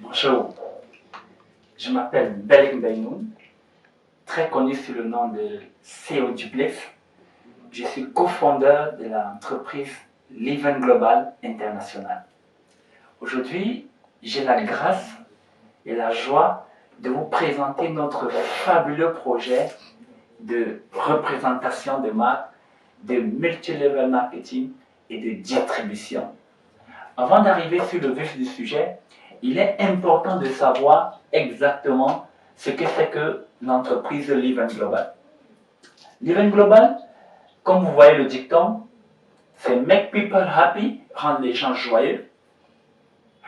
Bonjour, je m'appelle Belling Beynoun, très connu sous le nom de CEO Duplex. Je suis cofondeur de l'entreprise Living Global International. Aujourd'hui, j'ai la grâce et la joie de vous présenter notre fabuleux projet de représentation de marque, de multilevel marketing et de distribution. Avant d'arriver sur le vif du sujet, il est important de savoir exactement ce que c'est que l'entreprise Living Global. Living Global, comme vous voyez le dicton, c'est Make people happy, rendre les gens joyeux,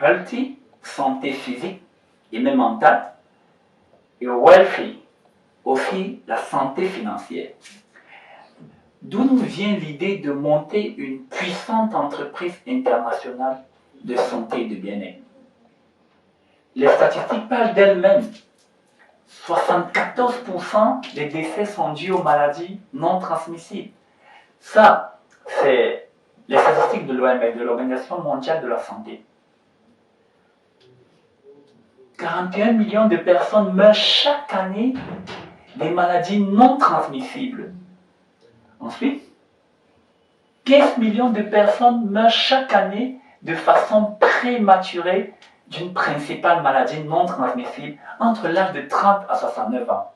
healthy, santé physique et même mentale, et wealthy, aussi la santé financière. D'où nous vient l'idée de monter une puissante entreprise internationale de santé et de bien-être. Les statistiques parlent d'elles-mêmes. 74% des décès sont dus aux maladies non transmissibles. Ça, c'est les statistiques de l'OMS, de l'Organisation mondiale de la santé. 41 millions de personnes meurent chaque année des maladies non transmissibles. Ensuite, 15 millions de personnes meurent chaque année de façon prématurée d'une principale maladie non transmissible entre l'âge de 30 à 69 ans.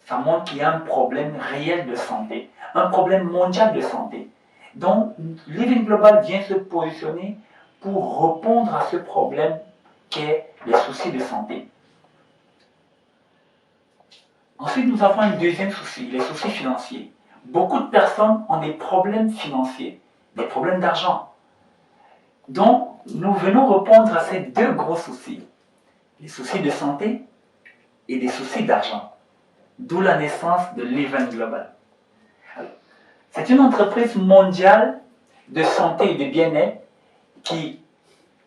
Ça montre qu'il y a un problème réel de santé, un problème mondial de santé. Donc, Living Global vient se positionner pour répondre à ce problème qu'est les soucis de santé. Ensuite, nous avons un deuxième souci, les soucis financiers. Beaucoup de personnes ont des problèmes financiers, des problèmes d'argent. Donc, nous venons répondre à ces deux gros soucis, les soucis de santé et les soucis d'argent. D'où la naissance de Living Global. C'est une entreprise mondiale de santé et de bien-être qui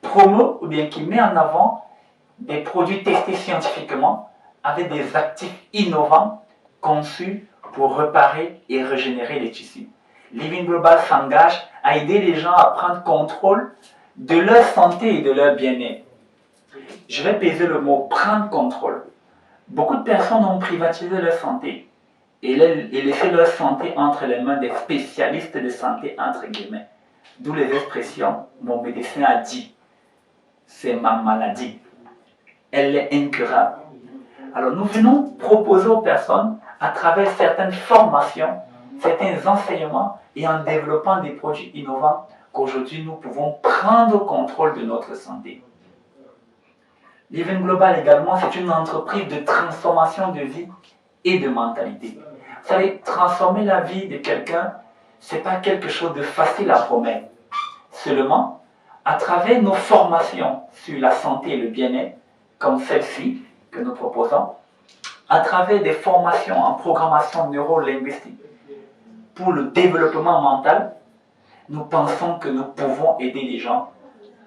promeut ou bien qui met en avant des produits testés scientifiquement avec des actifs innovants conçus pour réparer et régénérer les tissus. Living Global s'engage à aider les gens à prendre contrôle de leur santé et de leur bien-être. Je vais peser le mot prendre contrôle. Beaucoup de personnes ont privatisé leur santé et laissé leur santé entre les mains des spécialistes de santé, entre guillemets. D'où les expressions « mon médecin a dit », c'est ma maladie. Elle est incurable. Alors nous venons proposer aux personnes, à travers certaines formations, certains enseignements et en développant des produits innovants, qu'aujourd'hui nous pouvons prendre contrôle de notre santé. Living Global également, c'est une entreprise de transformation de vie et de mentalité. Vous savez, transformer la vie de quelqu'un, ce n'est pas quelque chose de facile à promettre. Seulement, à travers nos formations sur la santé et le bien-être, comme celle-ci que nous proposons, à travers des formations en programmation neuro-linguistique pour le développement mental, nous pensons que nous pouvons aider les gens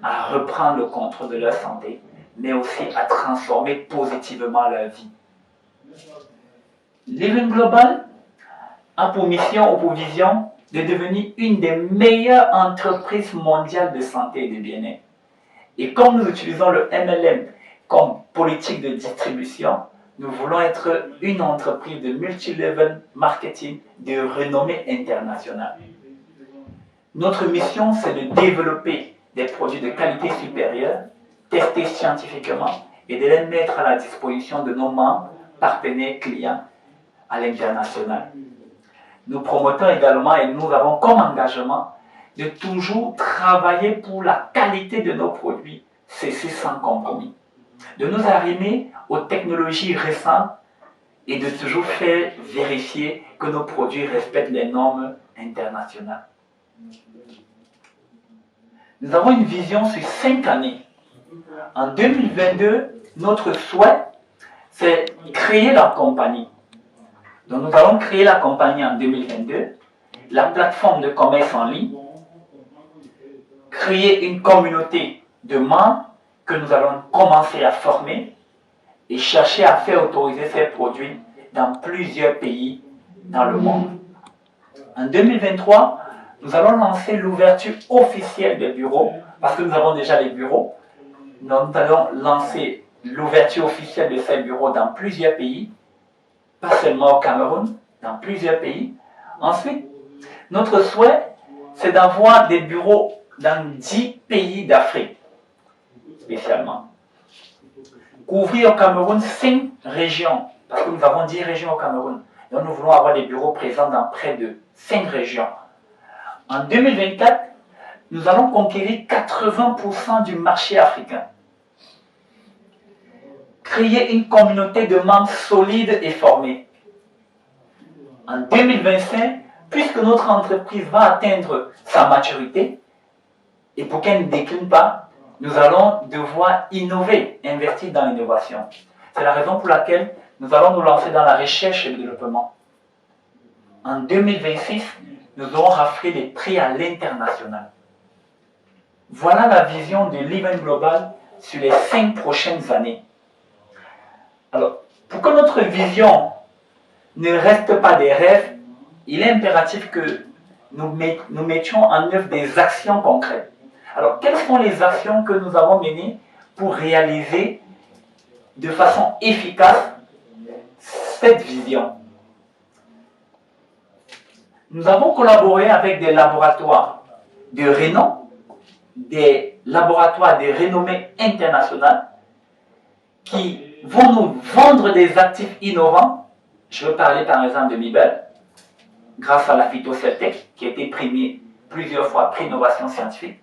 à reprendre le contrôle de leur santé, mais aussi à transformer positivement leur vie. Living Global a pour mission ou pour vision de devenir une des meilleures entreprises mondiales de santé et de bien-être. Et comme nous utilisons le MLM comme politique de distribution, nous voulons être une entreprise de multilevel marketing de renommée internationale. Notre mission, c'est de développer des produits de qualité supérieure, testés scientifiquement et de les mettre à la disposition de nos membres, partenaires, clients à l'international. Nous promotons également et nous avons comme engagement de toujours travailler pour la qualité de nos produits, ceci sans compromis. De nous arrimer aux technologies récentes et de toujours faire vérifier que nos produits respectent les normes internationales. Nous avons une vision sur 5 années. En 2022, notre souhait, c'est créer la compagnie. Donc nous allons créer la compagnie en 2022, la plateforme de commerce en ligne, créer une communauté de membres que nous allons commencer à former et chercher à faire autoriser ces produits dans plusieurs pays dans le monde. En 2023, nous allons lancer l'ouverture officielle des bureaux, parce que nous avons déjà les bureaux, nous allons lancer l'ouverture officielle de ces bureaux dans plusieurs pays, pas seulement au Cameroun, dans plusieurs pays. Ensuite, notre souhait, c'est d'avoir des bureaux dans 10 pays d'Afrique, spécialement. Couvrir au Cameroun 5 régions, parce que nous avons 10 régions au Cameroun. Donc nous voulons avoir des bureaux présents dans près de 5 régions. En 2024, nous allons conquérir 80% du marché africain. Créer une communauté de membres solides et formés. En 2025, puisque notre entreprise va atteindre sa maturité, et pour qu'elle ne décline pas, nous allons devoir innover, investir dans l'innovation. C'est la raison pour laquelle nous allons nous lancer dans la recherche et le développement. En 2026, nous aurons raflé les prix à l'international. Voilà la vision de l'Event Global sur les 5 prochaines années. Alors, pour que notre vision ne reste pas des rêves, il est impératif que nous mettions en œuvre des actions concrètes. Alors, quelles sont les actions que nous avons menées pour réaliser de façon efficace cette vision? Nous avons collaboré avec des laboratoires de renom, des laboratoires de renommée internationale qui vont nous vendre des actifs innovants. Je veux parler par exemple de Mibel, grâce à la phytoceltec qui a été primée plusieurs fois, prix innovation scientifique.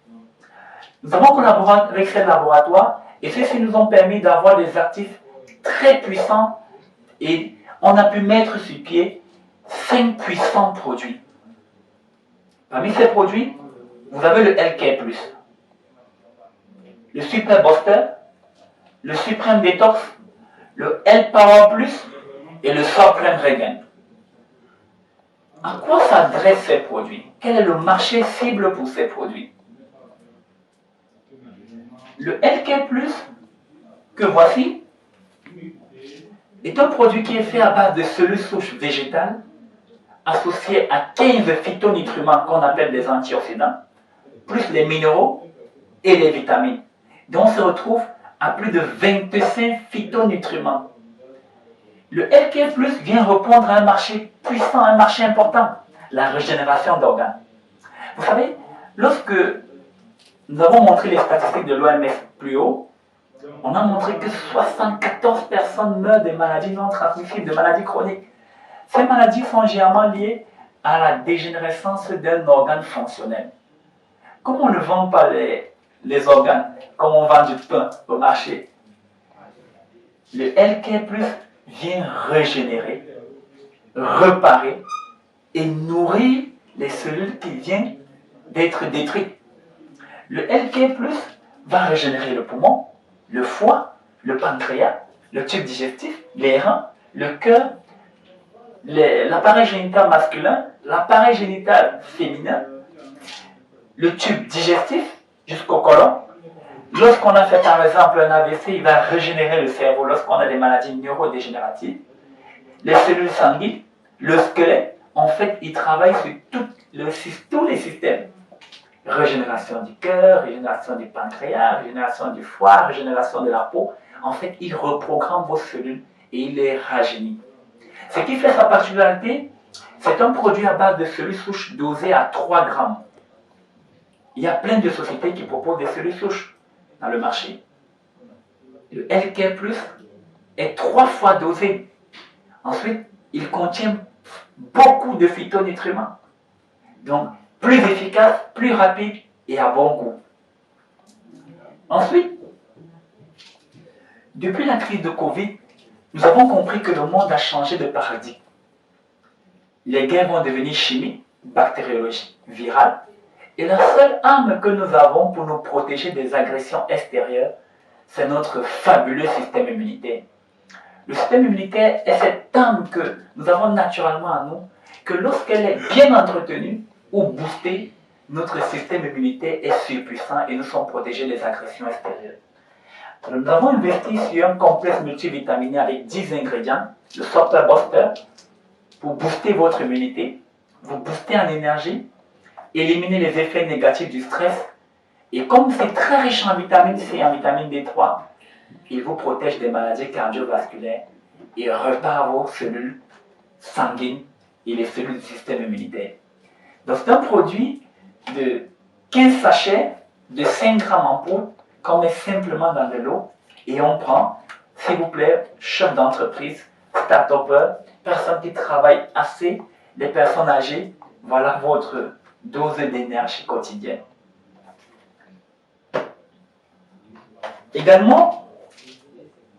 Nous avons collaboré avec ces laboratoires et ceux-ci nous ont permis d'avoir des actifs très puissants et on a pu mettre sur pied 5 puissants produits. Parmi ces produits, vous avez le LK+, le Super Booster, le Supreme Detox, le L-Power Plus et le Supreme Regen. À quoi s'adressent ces produits? Quel est le marché cible pour ces produits? Le LK+, que voici, est un produit qui est fait à base de cellules souches végétales associées à 15 phytonutriments qu'on appelle des antioxydants, plus les minéraux et les vitamines. Donc on se retrouve à plus de 25 phytonutriments. Le LK+, vient répondre à un marché puissant, un marché important, la régénération d'organes. Vous savez, lorsque nous avons montré les statistiques de l'OMS plus haut, on a montré que 74 personnes meurent de maladies non transmissibles, de maladies chroniques. Ces maladies sont généralement liées à la dégénérescence d'un organe fonctionnel. Comme on ne vend pas les organes, comme on vend du pain au marché, le LK+, vient régénérer, réparer et nourrir les cellules qui viennent d'être détruites. Le LK+, va régénérer le poumon, le foie, le pancréas, le tube digestif, les reins, le cœur, l'appareil génital masculin, l'appareil génital féminin, le tube digestif jusqu'au côlon. Lorsqu'on a fait par exemple un AVC, il va régénérer le cerveau lorsqu'on a des maladies neurodégénératives. Les cellules sanguines, le squelette, en fait, il travaille sur tous les systèmes. Régénération du cœur, régénération du pancréas, régénération du foie, régénération de la peau. En fait, il reprogramme vos cellules et il les rajeunit. Ce qui fait sa particularité, c'est un produit à base de cellules souches dosées à 3 grammes. Il y a plein de sociétés qui proposent des cellules souches dans le marché. Le LK+, est 3 fois dosé. Ensuite, il contient beaucoup de phytonutriments. Donc, plus efficace, plus rapide et à bon goût. Ensuite, depuis la crise de Covid, nous avons compris que le monde a changé de paradigme. Les guerres vont devenir chimiques, bactériologiques, virales, et la seule arme que nous avons pour nous protéger des agressions extérieures, c'est notre fabuleux système immunitaire. Le système immunitaire est cette arme que nous avons naturellement en nous, que lorsqu'elle est bien entretenue ou boostée, notre système immunitaire est surpuissant et nous sommes protégés des agressions extérieures. Alors, nous avons investi sur un complexe multivitaminé avec 10 ingrédients, le Super Booster, pour booster votre immunité, vous booster en énergie, éliminer les effets négatifs du stress Et comme c'est très riche en vitamine C et en vitamine D3, il vous protège des maladies cardiovasculaires et répare vos cellules sanguines et les cellules du système immunitaire. Donc c'est un produit de 15 sachets de 5 grammes en poudre qu'on met simplement dans de l'eau et on prend, s'il vous plaît, chef d'entreprise, start-upper, personnes qui travaillent assez, les personnes âgées, voilà votre dose d'énergie quotidienne. Également,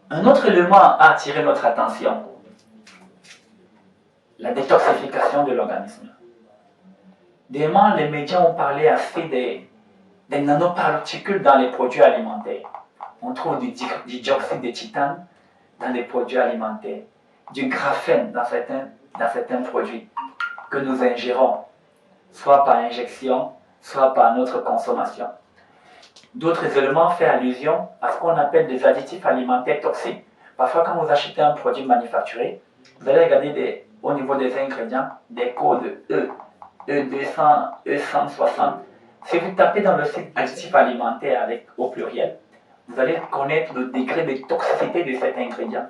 un autre élément a attiré notre attention, la détoxification de l'organisme. Dernièrement, les médias ont parlé assez des nanoparticules dans les produits alimentaires. On trouve du dioxyde de titane dans les produits alimentaires, du graphène dans certains produits que nous ingérons, soit par injection, soit par notre consommation. D'autres éléments font allusion à ce qu'on appelle des additifs alimentaires toxiques. Parfois, quand vous achetez un produit manufacturé, vous allez regarder au niveau des ingrédients des codes E, E200, E160. Si vous tapez dans le site additifs alimentaires avec au pluriel, vous allez connaître le degré de toxicité de cet ingrédient.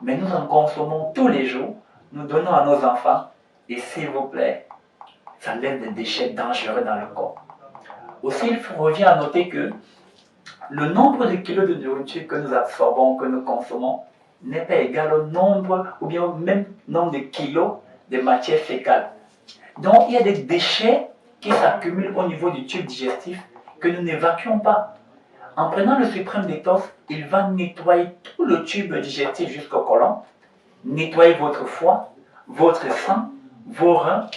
Mais nous en consommons tous les jours, nous donnons à nos enfants, et s'il vous plaît, ça laisse des déchets dangereux dans le corps. Aussi, il revient à noter que le nombre de kilos de nourriture que nous absorbons, que nous consommons, n'est pas égal au nombre, ou bien au même nombre de kilos de matière fécale. Donc, il y a des déchets qui s'accumulent au niveau du tube digestif que nous n'évacuons pas. En prenant le suprême détox, il va nettoyer tout le tube digestif jusqu'au côlon, nettoyer votre foie, votre sang, vos reins,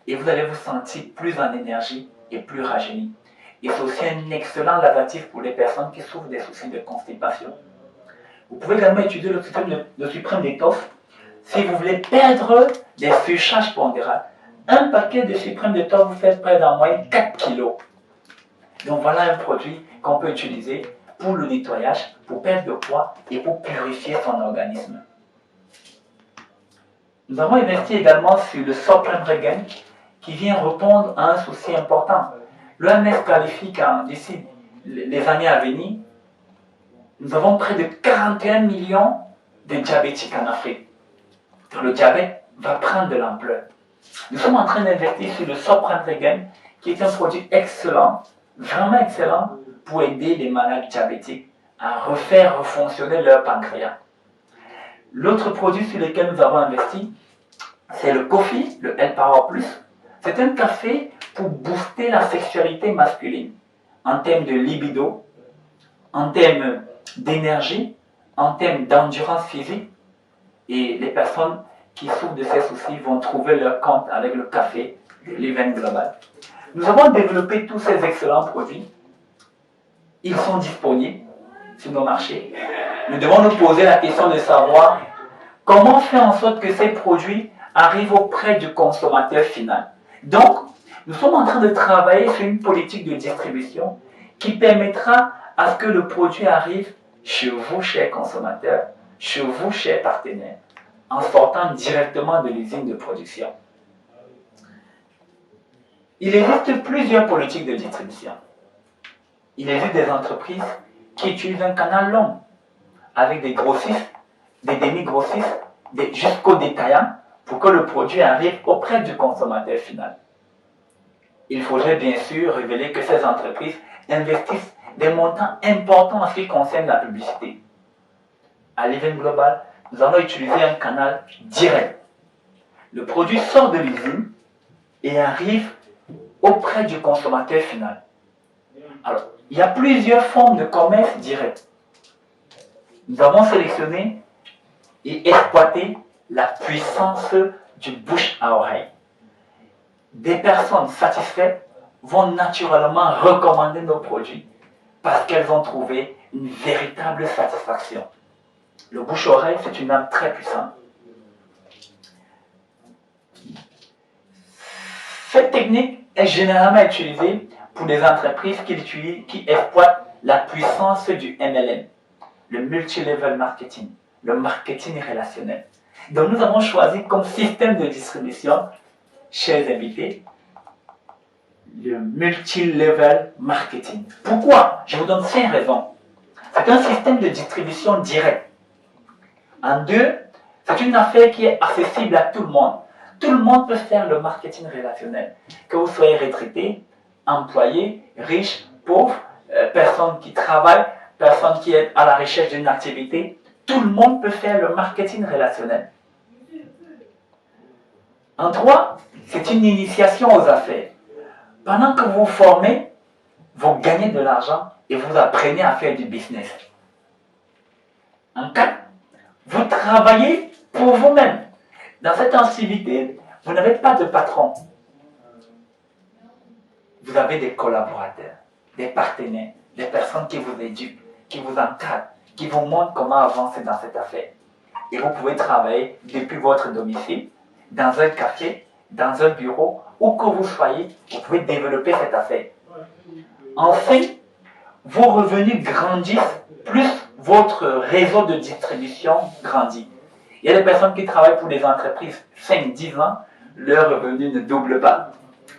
et vous allez vous sentir plus en énergie et plus rajeuni. Et c'est aussi un excellent lavatif pour les personnes qui souffrent des soucis de constipation. Vous pouvez également utiliser le suprême détox si vous voulez perdre des surcharges pondérales. Un paquet de suprême détox vous fait perdre en moyenne 4 kg. Donc voilà un produit qu'on peut utiliser pour le nettoyage, pour perdre de poids et pour purifier son organisme. Nous avons investi également sur le Supreme Regain qui vient répondre à un souci important. L'OMS qualifie que d'ici les années à venir, nous avons près de 41 millions de diabétiques en Afrique. Donc le diabète va prendre de l'ampleur. Nous sommes en train d'investir sur le Supreme Regain qui est un produit excellent, vraiment excellent, pour aider les malades diabétiques à refaire fonctionner leur pancréas. L'autre produit sur lequel nous avons investi, c'est le Coffee, le L-Power Plus. C'est un café pour booster la sexualité masculine en termes de libido, en termes d'énergie, en termes d'endurance physique. Et les personnes qui souffrent de ces soucis vont trouver leur compte avec le café de Living Global. Nous avons développé tous ces excellents produits. Ils sont disponibles sur nos marchés. Nous devons nous poser la question de savoir comment faire en sorte que ces produits arrivent auprès du consommateur final. Donc, nous sommes en train de travailler sur une politique de distribution qui permettra à ce que le produit arrive chez vous, chers consommateurs, chez vous, chers partenaires, en sortant directement de l'usine de production. Il existe plusieurs politiques de distribution. Il existe des entreprises qui utilisent un canal long, avec des grossistes, des demi-grossistes, jusqu'aux détaillants, pour que le produit arrive auprès du consommateur final. Il faudrait bien sûr révéler que ces entreprises investissent des montants importants en ce qui concerne la publicité. À Living Global, nous allons utiliser un canal direct. Le produit sort de l'usine et arrive auprès du consommateur final. Alors, il y a plusieurs formes de commerce direct. Nous avons sélectionné et exploité la puissance du bouche à oreille. Des personnes satisfaites vont naturellement recommander nos produits parce qu'elles ont trouvé une véritable satisfaction. Le bouche-oreille, c'est une arme très puissante. Cette technique est généralement utilisée pour des entreprises qui exploitent la puissance du MLM, le multi-level marketing, le marketing relationnel. Donc nous avons choisi comme système de distribution, chers invités, le multi-level marketing. Pourquoi? Je vous donne 5 raisons. C'est un système de distribution direct. En 2, c'est une affaire qui est accessible à tout le monde. Tout le monde peut faire le marketing relationnel. Que vous soyez retraité, employé, riche, pauvre, personne qui travaille, personne qui est à la recherche d'une activité, tout le monde peut faire le marketing relationnel. En 3, c'est une initiation aux affaires. Pendant que vous vous formez, vous gagnez de l'argent et vous apprenez à faire du business. En 4, vous travaillez pour vous-même. Dans cette activité, vous n'avez pas de patron. Vous avez des collaborateurs, des partenaires, des personnes qui vous éduquent, qui vous encadrent, qui vous montrent comment avancer dans cette affaire. Et vous pouvez travailler depuis votre domicile, dans un café, dans un bureau, où que vous soyez, vous pouvez développer cette affaire. Enfin, vos revenus grandissent, plus votre réseau de distribution grandit. Il y a des personnes qui travaillent pour des entreprises 5-10 ans, leur revenu ne double pas.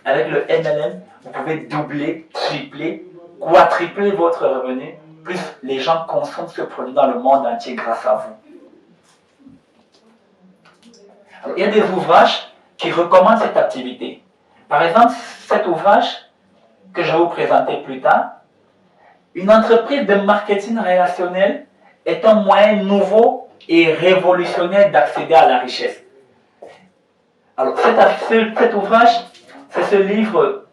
Avec le MLM, vous pouvez doubler, tripler, quadrupler votre revenu, plus les gens consomment ce produit dans le monde entier grâce à vous. Alors, il y a des ouvrages qui recommandent cette activité. Par exemple, cet ouvrage que je vais vous présenter plus tard, une entreprise de marketing relationnel est un moyen nouveau et révolutionnaire d'accéder à la richesse. Alors, cet ouvrage, c'est ce livre,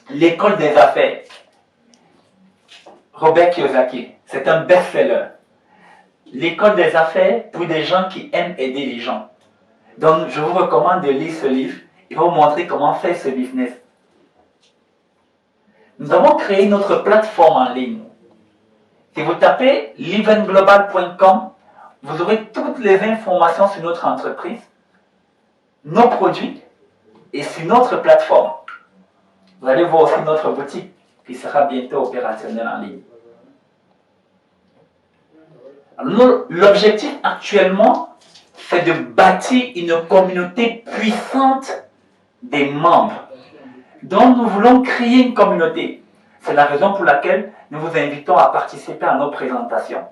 L'école des affaires. Robert Kiyosaki, c'est un best-seller. L'école des affaires pour des gens qui aiment aider les gens. Donc, je vous recommande de lire ce livre. Il va vous montrer comment faire ce business. Nous avons créé notre plateforme en ligne. Si vous tapez livenglobal.com, vous aurez toutes les informations sur notre entreprise, nos produits et sur notre plateforme. Vous allez voir aussi notre boutique qui sera bientôt opérationnelle en ligne. L'objectif actuellement, c'est de bâtir une communauté puissante des membres. Donc nous voulons créer une communauté. C'est la raison pour laquelle nous vous invitons à participer à nos présentations.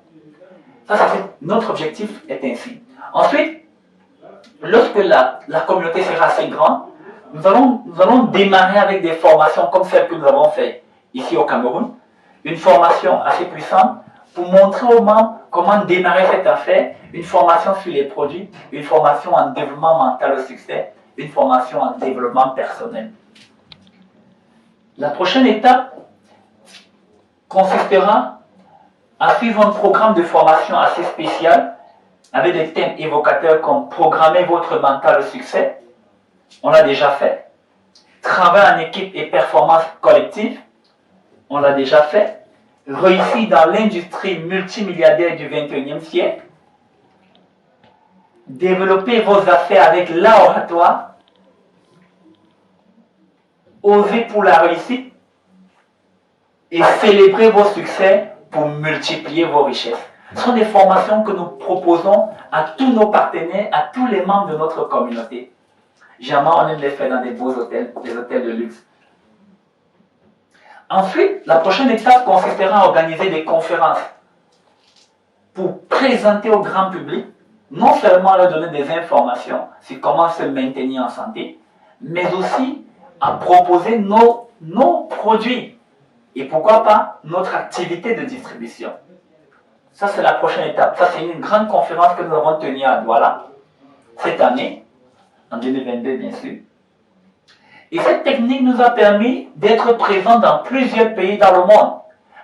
Notre objectif est ainsi. Ensuite, lorsque la communauté sera assez grande, nous allons démarrer avec des formations comme celle que nous avons fait ici au Cameroun. Une formation assez puissante pour montrer aux membres comment démarrer cette affaire, une formation sur les produits, une formation en développement mental au succès, une formation en développement personnel. La prochaine étape consistera à suivre un programme de formation assez spécial avec des thèmes évocateurs comme programmer votre mental au succès, on l'a déjà fait. Travail en équipe et performance collective, on l'a déjà fait. Réussir dans l'industrie multimilliardaire du 21e siècle. Développer vos affaires avec l'oratoire. Oser pour la réussite. Et célébrer vos succès pour multiplier vos richesses. Ce sont des formations que nous proposons à tous nos partenaires, à tous les membres de notre communauté. Jamais on aime les faire dans des beaux hôtels, des hôtels de luxe. Ensuite, la prochaine étape consistera à organiser des conférences pour présenter au grand public, non seulement leur donner des informations sur comment se maintenir en santé, mais aussi à proposer nos produits et pourquoi pas notre activité de distribution. Ça, c'est la prochaine étape. Ça, c'est une grande conférence que nous avons tenue à Douala cette année, en 2022 bien sûr. Et cette technique nous a permis d'être présents dans plusieurs pays dans le monde.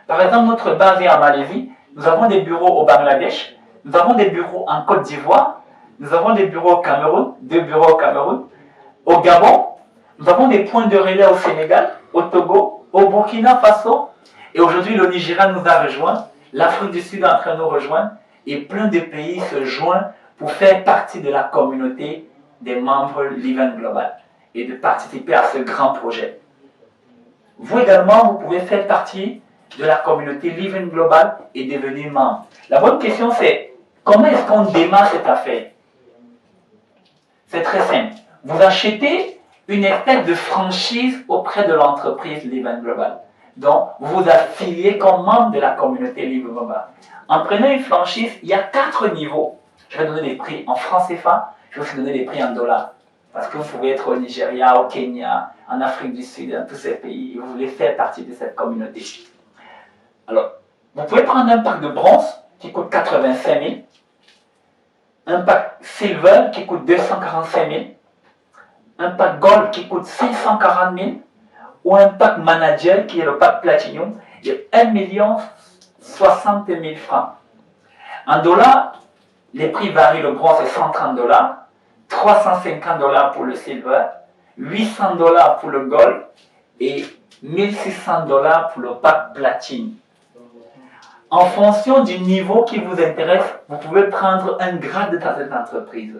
Par exemple, notre base est en Malaisie, nous avons des bureaux au Bangladesh, nous avons des bureaux en Côte d'Ivoire, nous avons des bureaux au Cameroun, 2 bureaux au Cameroun, au Gabon, nous avons des points de relais au Sénégal, au Togo, au Burkina Faso, et aujourd'hui le Nigeria nous a rejoints, l'Afrique du Sud est en train de nous rejoindre, et plein de pays se joignent pour faire partie de la communauté des membres Liven Global et de participer à ce grand projet. Vous également, vous pouvez faire partie de la communauté Liven Global et devenir membre. La bonne question c'est, comment est-ce qu'on démarre cette affaire? C'est très simple. Vous achetez une espèce de franchise auprès de l'entreprise Live Global. Donc, vous vous affiliez comme membre de la communauté Live Global. En prenant une franchise, il y a 4 niveaux. Je vais donner des prix en francs CFA, je vais aussi donner des prix en dollars. Parce que vous pouvez être au Nigeria, au Kenya, en Afrique du Sud, dans tous ces pays, et vous voulez faire partie de cette communauté. Alors, vous pouvez prendre un pack de bronze qui coûte 85 000, un pack silver qui coûte 245 000, un pack gold qui coûte 540 000, ou un pack manager qui est le pack platinum, de 1 060 000 francs. En dollars, les prix varient. Le bronze est 130 $, 350 $ pour le silver, 800 $ pour le gold et 1600 $ pour le pack platine. En fonction du niveau qui vous intéresse, vous pouvez prendre un grade dans cette entreprise.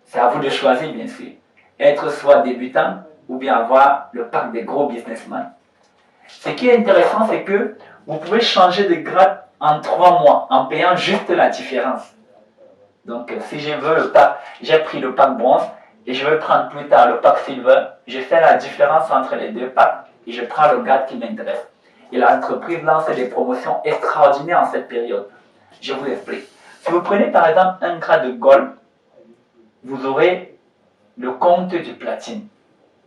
C'est à vous de choisir, bien sûr. Être soit débutant ou bien avoir le pack des gros businessmen. Ce qui est intéressant, c'est que vous pouvez changer de grade en 3 mois en payant juste la différence. Donc, si je veux le pack, j'ai pris le pack bronze et je veux prendre plus tard le pack silver, je fais la différence entre les 2 packs et je prends le grade qui m'intéresse. Et l'entreprise lance des promotions extraordinaires en cette période. Je vous explique. Si vous prenez par exemple un grade de gold, vous aurez le compte du platine.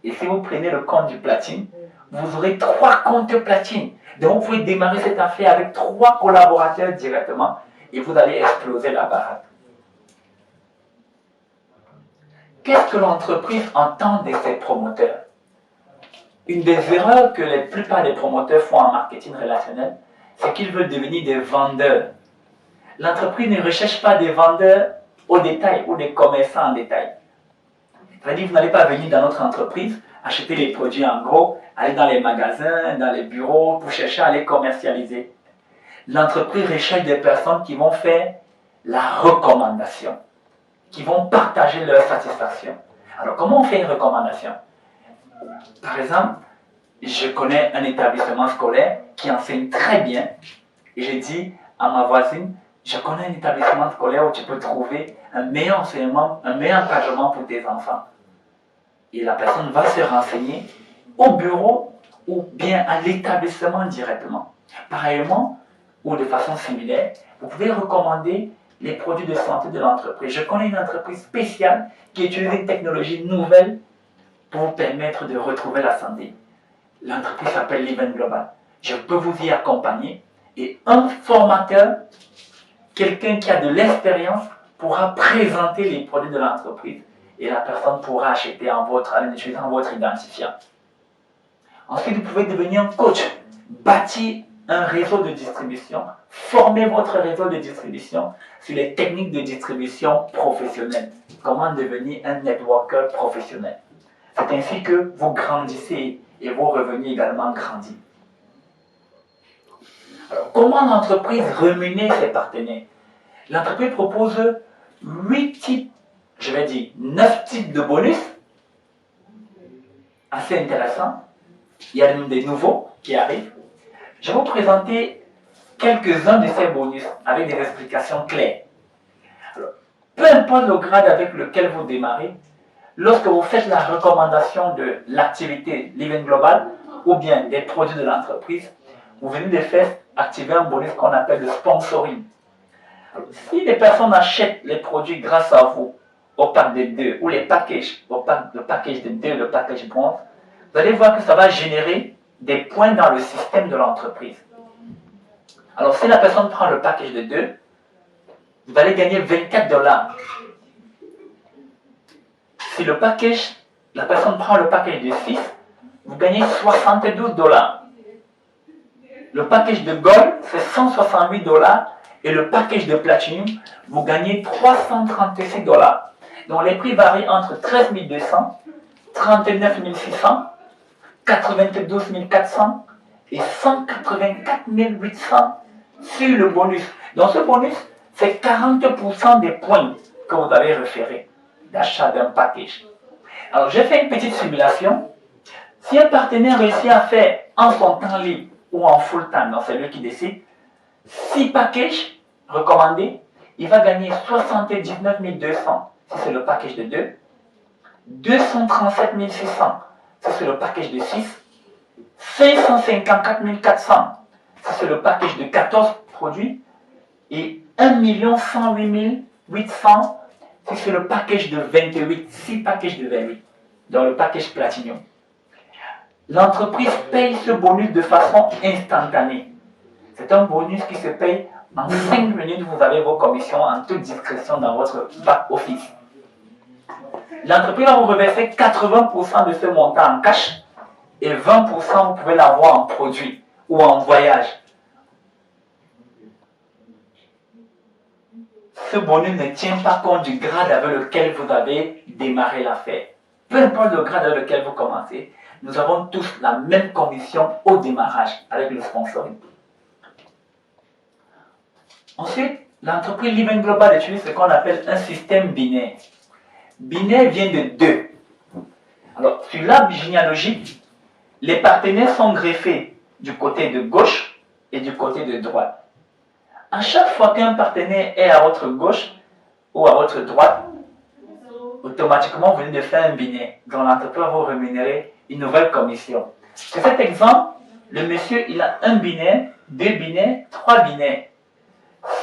Et si vous prenez le compte du platine, vous aurez 3 comptes platine. Donc vous pouvez démarrer cette affaire avec 3 collaborateurs directement et vous allez exploser la baraque. Qu'est-ce que l'entreprise entend de ses promoteurs? Une des erreurs que la plupart des promoteurs font en marketing relationnel, c'est qu'ils veulent devenir des vendeurs. L'entreprise ne recherche pas des vendeurs au détail ou des commerçants en détail. C'est-à-dire que vous n'allez pas venir dans notre entreprise, acheter les produits en gros, aller dans les magasins, dans les bureaux, pour chercher à les commercialiser. L'entreprise recherche des personnes qui vont faire la recommandation, qui vont partager leur satisfaction. Alors, comment on fait une recommandation? Par exemple, je connais un établissement scolaire qui enseigne très bien et j'ai dit à ma voisine, je connais un établissement scolaire où tu peux trouver un meilleur enseignement, un meilleur encadrement pour tes enfants. Et la personne va se renseigner au bureau ou bien à l'établissement directement. Pareillement, ou de façon similaire, vous pouvez recommander les produits de santé de l'entreprise. Je connais une entreprise spéciale qui utilise une technologie nouvelle pour vous permettre de retrouver la santé. L'entreprise s'appelle Live Global. Je peux vous y accompagner et un formateur, quelqu'un qui a de l'expérience, pourra présenter les produits de l'entreprise et la personne pourra acheter en utilisant votre identifiant. Ensuite, vous pouvez devenir un coach, bâtir un réseau de distribution, former votre réseau de distribution sur les techniques de distribution professionnelle. Comment devenir un networker professionnel. C'est ainsi que vous grandissez et vos revenus également grandissent. Alors, comment l'entreprise rémunère ses partenaires? L'entreprise propose 8 types, je vais dire 9 types de bonus, assez intéressants. Il y a même des nouveaux qui arrivent. Je vais vous présenter quelques-uns de ces bonus avec des explications claires. Alors, peu importe le grade avec lequel vous démarrez, lorsque vous faites la recommandation de l'activité Live Global ou bien des produits de l'entreprise, vous venez de faire activer un bonus qu'on appelle le sponsoring. Alors, si les personnes achètent les produits grâce à vous au pack de 2 ou les packages, le package de 2, le package bronze, vous allez voir que ça va générer des points dans le système de l'entreprise. Alors, si la personne prend le package de 2, vous allez gagner 24 $. Si la personne prend le package de 6, vous gagnez 72 $. Le package de gold, c'est 168 $ et le package de platinum, vous gagnez 336 $. Donc, les prix varient entre 13 200, 39 600, 92 400 et 184 800 sur le bonus. Donc ce bonus, c'est 40% des points que vous avez référés d'achat d'un package. Alors j'ai fait une petite simulation. Si un partenaire réussit à faire en son temps libre ou en full time, donc c'est lui qui décide, 6 packages recommandés, il va gagner 79 200 si c'est le package de 2, 237 600, ça c'est le package de 6. 554 400, ça c'est le package de 14 produits. Et 1 108 800, c'est le package de 28, 6 packages de 28, dans le package Platinum. L'entreprise paye ce bonus de façon instantanée. C'est un bonus qui se paye en 5 minutes, vous avez vos commissions en toute discrétion dans votre back-office. L'entreprise va vous reverser 80% de ce montant en cash et 20% vous pouvez l'avoir en produit ou en voyage. Ce bonus ne tient pas compte du grade avec lequel vous avez démarré l'affaire. Peu importe le grade avec lequel vous commencez, nous avons tous la même commission au démarrage avec le sponsoring. Ensuite, l'entreprise Living Global utilise ce qu'on appelle un système binaire. Binaire vient de 2. Alors, sur l'arbre généalogique, les partenaires sont greffés du côté de gauche et du côté de droite. À chaque fois qu'un partenaire est à votre gauche ou à votre droite, automatiquement, vous venez de faire un binaire dont l'entreprise va vous rémunérer une nouvelle commission. Sur cet exemple, le monsieur, il a un binaire, 2 binaires, 3 binaires.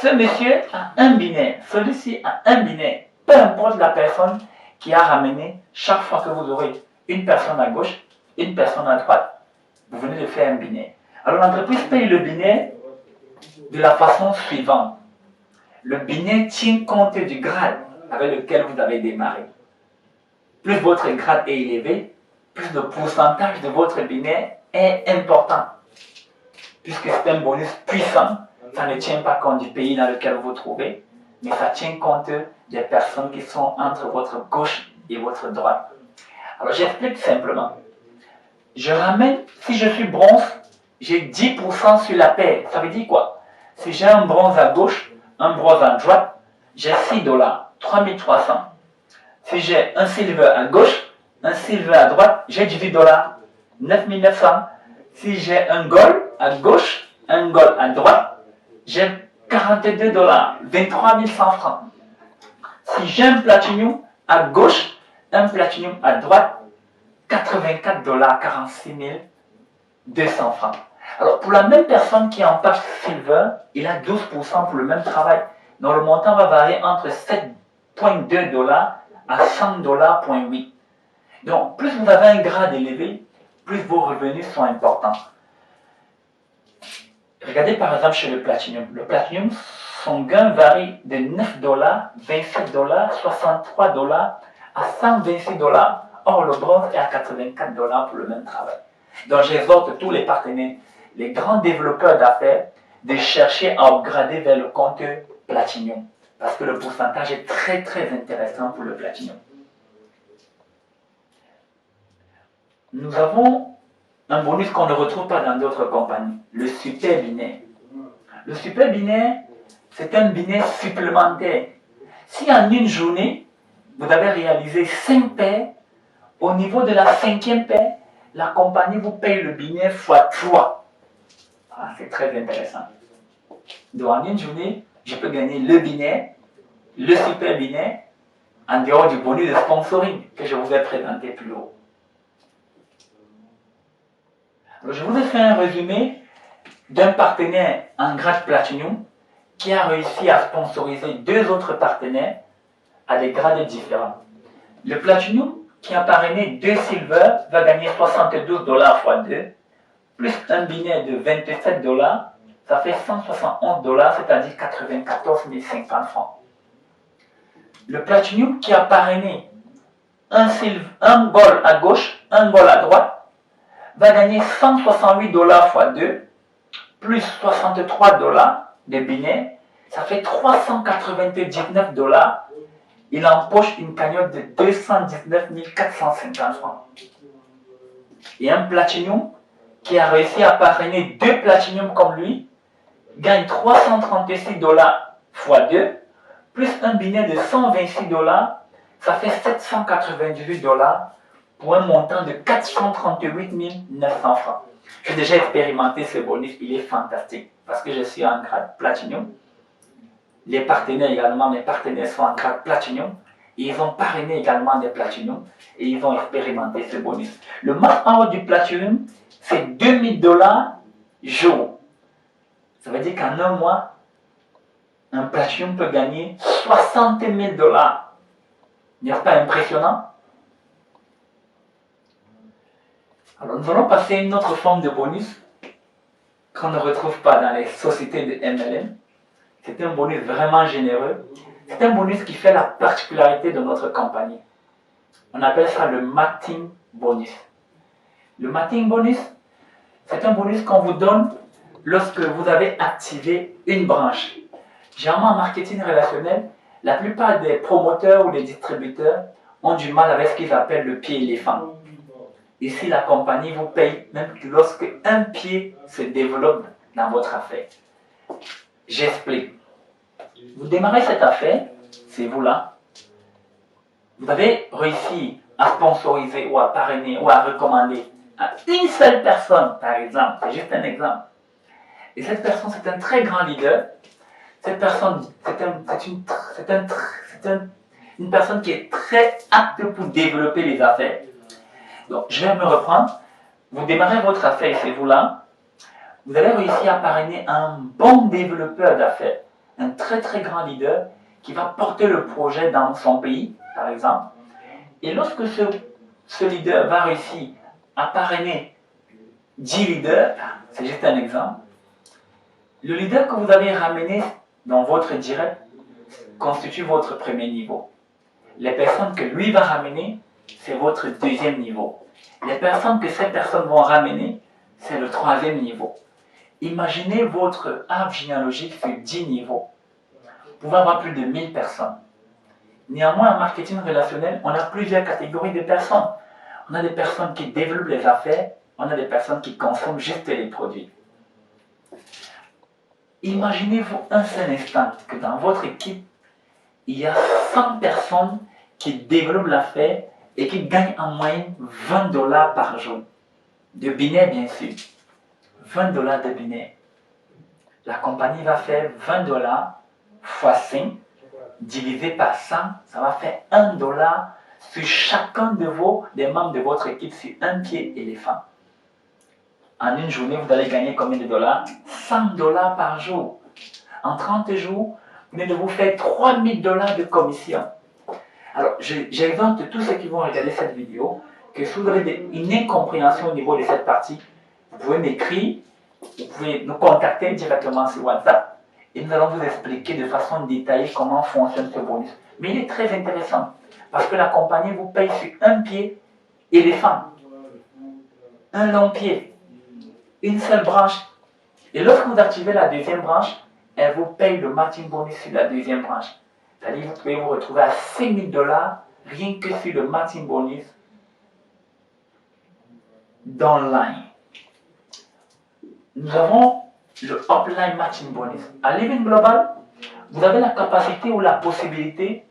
Ce monsieur a un binaire, celui-ci a un binaire. Peu importe la personne qui a ramené, chaque fois que vous aurez une personne à gauche, une personne à droite, vous venez de faire un binaire. Alors l'entreprise paye le binaire de la façon suivante. Le binaire tient compte du grade avec lequel vous avez démarré. Plus votre grade est élevé, plus le pourcentage de votre binaire est important. Puisque c'est un bonus puissant, ça ne tient pas compte du pays dans lequel vous vous trouvez, mais ça tient compte des personnes qui sont entre votre gauche et votre droite. Alors j'explique simplement. Je ramène, si je suis bronze, j'ai 10% sur la paire. Ça veut dire quoi? Si j'ai un bronze à gauche, un bronze à droite, j'ai 6 $, 3300. Si j'ai un silver à gauche, un silver à droite, j'ai 18 $, 9900. Si j'ai un gold à gauche, un gold à droite, j'ai 42 $, 23 100 francs. Si j'ai un platinum à gauche, un platinum à droite, 84 $, 46 200 francs. Alors, pour la même personne qui est en page silver, il a 12% pour le même travail. Donc, le montant va varier entre 7,2 $ à 100 $,8. Donc, plus vous avez un grade élevé, plus vos revenus sont importants. Regardez par exemple chez le Platinum. Le Platinum, son gain varie de 9 $, 27 $, 63 $ à 126 $. Or, le bronze est à 84 $ pour le même travail. Donc, j'exhorte tous les partenaires, les grands développeurs d'affaires, de chercher à upgrader vers le compte Platinum. Parce que le pourcentage est très très intéressant pour le Platinum. Nous avons un bonus qu'on ne retrouve pas dans d'autres compagnies, le super binaire. Le super binaire, c'est un binaire supplémentaire. Si en une journée, vous avez réalisé 5 paires, au niveau de la 5e paire, la compagnie vous paye le binaire x3. Ah, c'est très intéressant. Donc en une journée, je peux gagner le binaire, le super binaire, en dehors du bonus de sponsoring que je vous ai présenté plus haut. Alors, je vous ai fait un résumé d'un partenaire en grade Platinum qui a réussi à sponsoriser 2 autres partenaires à des grades différents. Le Platinum, qui a parrainé 2 Silver, va gagner 72 $ x 2, plus un binaire de 27 $, ça fait 171 $, c'est-à-dire 94 050 francs. Le Platinum, qui a parrainé un gold à gauche, un gold à droite, va gagner 168 $ x 2, plus 63 $ de binaire, ça fait 399 $. Il empoche une cagnotte de 219 450 francs. Et un Platinum qui a réussi à parrainer 2 Platinum comme lui, gagne 336 $ x 2, plus un binaire de 126 $, ça fait 798 $ pour un montant de 438 900 francs. J'ai déjà expérimenté ce bonus, il est fantastique, parce que je suis en grade Platinum. Les partenaires également, mes partenaires sont en grade Platinum, Et ils ont parrainé également des Platinum et ils ont expérimenté ce bonus. Le max en haut du Platinum, c'est $2000 jour. Ça veut dire qu'en un mois, un Platinum peut gagner $60 000. N'est-ce pas impressionnant? Alors nous allons passer à une autre forme de bonus qu'on ne retrouve pas dans les sociétés de MLM. C'est un bonus vraiment généreux. C'est un bonus qui fait la particularité de notre compagnie. On appelle ça le matching bonus. Le matching bonus, c'est un bonus qu'on vous donne lorsque vous avez activé une branche. Généralement en marketing relationnel, la plupart des promoteurs ou des distributeurs ont du mal avec ce qu'ils appellent le pied éléphant. Ici, la compagnie vous paye même lorsque un pied se développe dans votre affaire. J'explique. Vous démarrez cette affaire, c'est vous là. Vous avez réussi à sponsoriser ou à parrainer ou à recommander à une seule personne, par exemple. C'est juste un exemple. Et cette personne, c'est un très grand leader. Cette personne, c'est une personne qui est très apte pour développer les affaires. Donc, je vais me reprendre. Vous démarrez votre affaire, c'est vous là. Vous avez réussi à parrainer un bon développeur d'affaires, un très très grand leader qui va porter le projet dans son pays, par exemple. Et lorsque ce leader va réussir à parrainer 10 leaders, c'est juste un exemple, le leader que vous avez ramené dans votre direct constitue votre premier niveau. Les personnes que lui va ramener, c'est votre deuxième niveau. Les personnes que ces personnes vont ramener, c'est le troisième niveau. Imaginez votre arbre généalogique sur 10 niveaux. Vous pouvez avoir plus de 1000 personnes. Néanmoins, en marketing relationnel, on a plusieurs catégories de personnes. On a des personnes qui développent les affaires, on a des personnes qui consomment juste les produits. Imaginez-vous un seul instant que dans votre équipe, il y a 100 personnes qui développent l'affaire et qui gagnent en moyenne $20 par jour. De binaire, bien sûr. $20 de binaire. La compagnie va faire $20 fois 5 divisé par 100, ça va faire $1 sur chacun des membres de votre équipe sur un pied éléphant. En une journée, vous allez gagner combien de dollars? $100 par jour. En 30 jours, vous venez de vous faire $3000 de commission. Alors, j'exhorte tous ceux qui vont regarder cette vidéo que si vous avez une incompréhension au niveau de cette partie, vous pouvez m'écrire, vous pouvez nous contacter directement sur WhatsApp et nous allons vous expliquer de façon détaillée comment fonctionne ce bonus. Mais il est très intéressant parce que la compagnie vous paye sur un pied éléphant, un long pied, une seule branche. Et lorsque vous activez la deuxième branche, elle vous paye le matching bonus sur la deuxième branche. C'est-à-dire que vous pouvez vous retrouver à $5000 rien que sur le matching bonus d'online. Nous avons le offline matching bonus. À Living Global, vous avez la capacité ou la possibilité,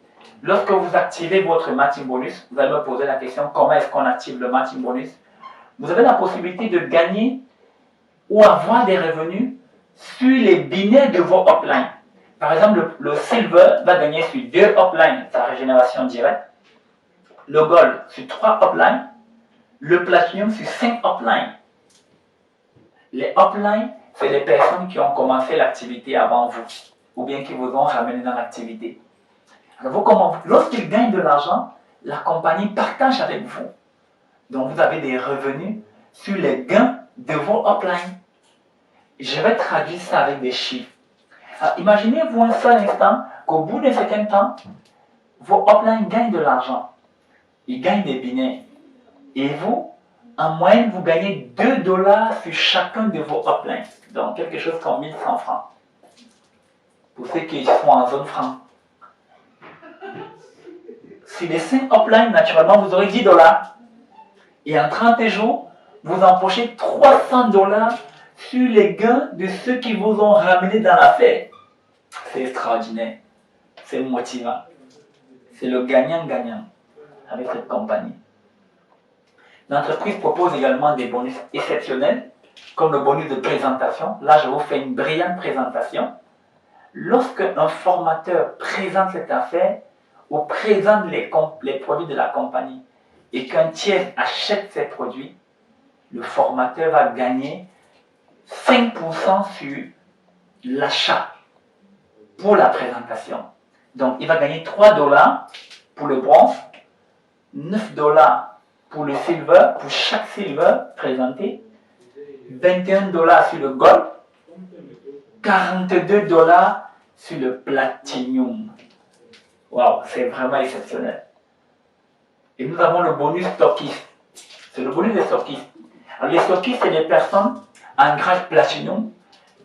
lorsque vous activez votre matching bonus, vous allez me poser la question comment est-ce qu'on active le matching bonus. Vous avez la possibilité de gagner ou avoir des revenus sur les binaires de vos uplines. Par exemple, le silver va gagner sur 2 uplines, sa régénération directe. Le gold sur 3 uplines. Le platinum sur 5 uplines. Les uplines, c'est les personnes qui ont commencé l'activité avant vous, ou bien qui vous ont ramené dans l'activité. Alors, lorsqu'ils gagnent de l'argent, la compagnie partage avec vous. Donc, vous avez des revenus sur les gains de vos uplines. Je vais traduire ça avec des chiffres. Alors, imaginez-vous un seul instant qu'au bout d'un certain temps, vos uplines gagnent de l'argent. Ils gagnent des binaires. Et vous, en moyenne, vous gagnez $2 sur chacun de vos uplines. Donc, quelque chose comme 1100 francs. Pour ceux qui sont en zone franc. Sur les 5 uplines, naturellement, vous aurez $10. Et en 30 jours, vous empochez $300 sur les gains de ceux qui vous ont ramené dans l'affaire. C'est extraordinaire. C'est motivant. C'est le gagnant-gagnant avec cette compagnie. L'entreprise propose également des bonus exceptionnels, comme le bonus de présentation. Là, je vous fais une brillante présentation. Lorsque un formateur présente cette affaire, ou présente les produits de la compagnie et qu'un tiers achète ces produits, le formateur va gagner 5% sur l'achat pour la présentation. Donc, il va gagner 3 dollars pour le bronze, 9 dollars pour le silver, pour chaque silver présenté, 21 dollars sur le gold, 42 dollars sur le platinum. Waouh, c'est vraiment exceptionnel. Et nous avons le bonus stockiste. C'est le bonus des stockistes. Alors, les stockistes, c'est des personnes en grade platinum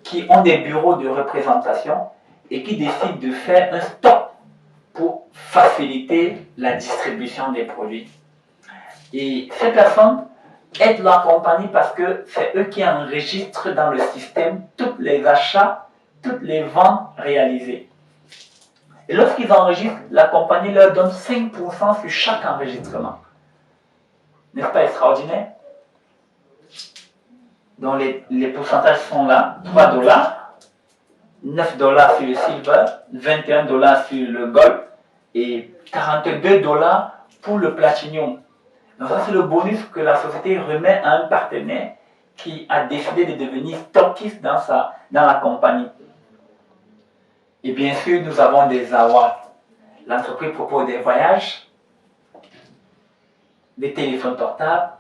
qui ont des bureaux de représentation et qui décident de faire un stock pour faciliter la distribution des produits. Et ces personnes aident la compagnie parce que c'est eux qui enregistrent dans le système tous les achats, toutes les ventes réalisées. Et lorsqu'ils enregistrent, la compagnie leur donne 5% sur chaque enregistrement. N'est-ce pas extraordinaire? Donc les pourcentages sont là, 3 dollars, 9 dollars sur le silver, 21 dollars sur le gold et 42 dollars pour le platinum. Donc ça c'est le bonus que la société remet à un partenaire qui a décidé de devenir stockiste dans la compagnie. Et bien sûr, nous avons des awards. L'entreprise propose des voyages, des téléphones portables,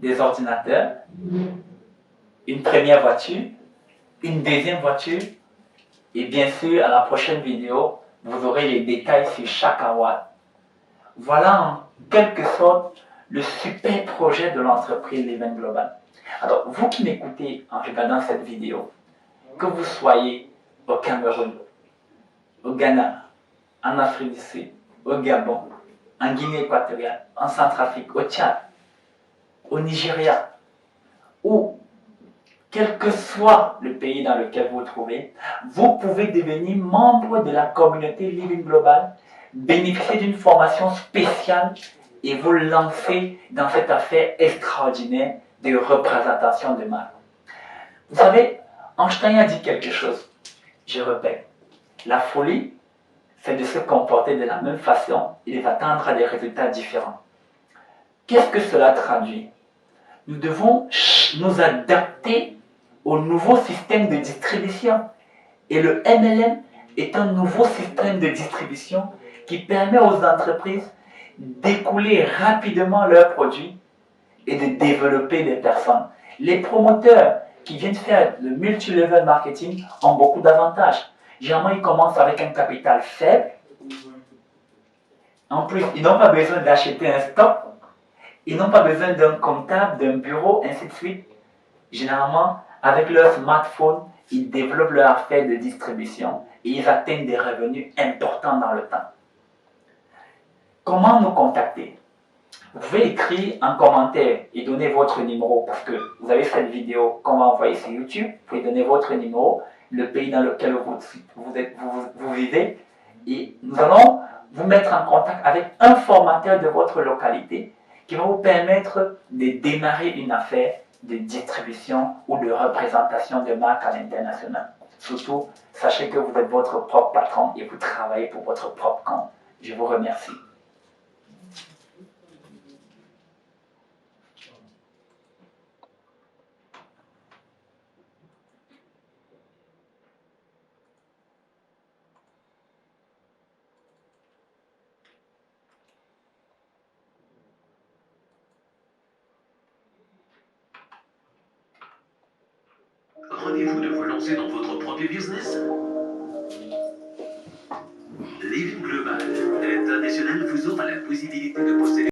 des ordinateurs, une première voiture, une deuxième voiture, et bien sûr, à la prochaine vidéo, vous aurez les détails sur chaque award. Voilà en quelque sorte le super projet de l'entreprise Living Global. Alors, vous qui m'écoutez en regardant cette vidéo, que vous soyez au Cameroun, au Ghana, en Afrique du Sud, au Gabon, en Guinée équatoriale, en Centrafrique, au Tchad, au Nigeria, ou quel que soit le pays dans lequel vous vous trouvez, vous pouvez devenir membre de la communauté Living Global, bénéficier d'une formation spéciale et vous lancer dans cette affaire extraordinaire de représentation de marque. Vous savez, Einstein a dit quelque chose, je répète, la folie, c'est de se comporter de la même façon et d'attendre des résultats différents. Qu'est-ce que cela traduit? Nous devons nous adapter au nouveau système de distribution. Et le MLM est un nouveau système de distribution qui permet aux entreprises d'écouler rapidement leurs produits et de développer des personnes. Les promoteurs qui viennent faire le multi-level marketing ont beaucoup d'avantages. Généralement, ils commencent avec un capital faible. En plus, ils n'ont pas besoin d'acheter un stock. Ils n'ont pas besoin d'un comptable, d'un bureau, ainsi de suite. Généralement, avec leur smartphone, ils développent leur affaire de distribution et ils atteignent des revenus importants dans le temps. Comment nous contacter? Vous pouvez écrire en commentaire et donner votre numéro parce que vous avez cette vidéo qu'on va envoyer sur YouTube. Vous pouvez donner votre numéro, le pays dans lequel vous vivez et nous allons vous mettre en contact avec un formateur de votre localité qui va vous permettre de démarrer une affaire de distribution ou de représentation de marque à l'international. Surtout, sachez que vous êtes votre propre patron et vous travaillez pour votre propre compte. Je vous remercie. Rêvez-vous de vous lancer dans votre propre business? Living Global, international vous offre la possibilité de posséder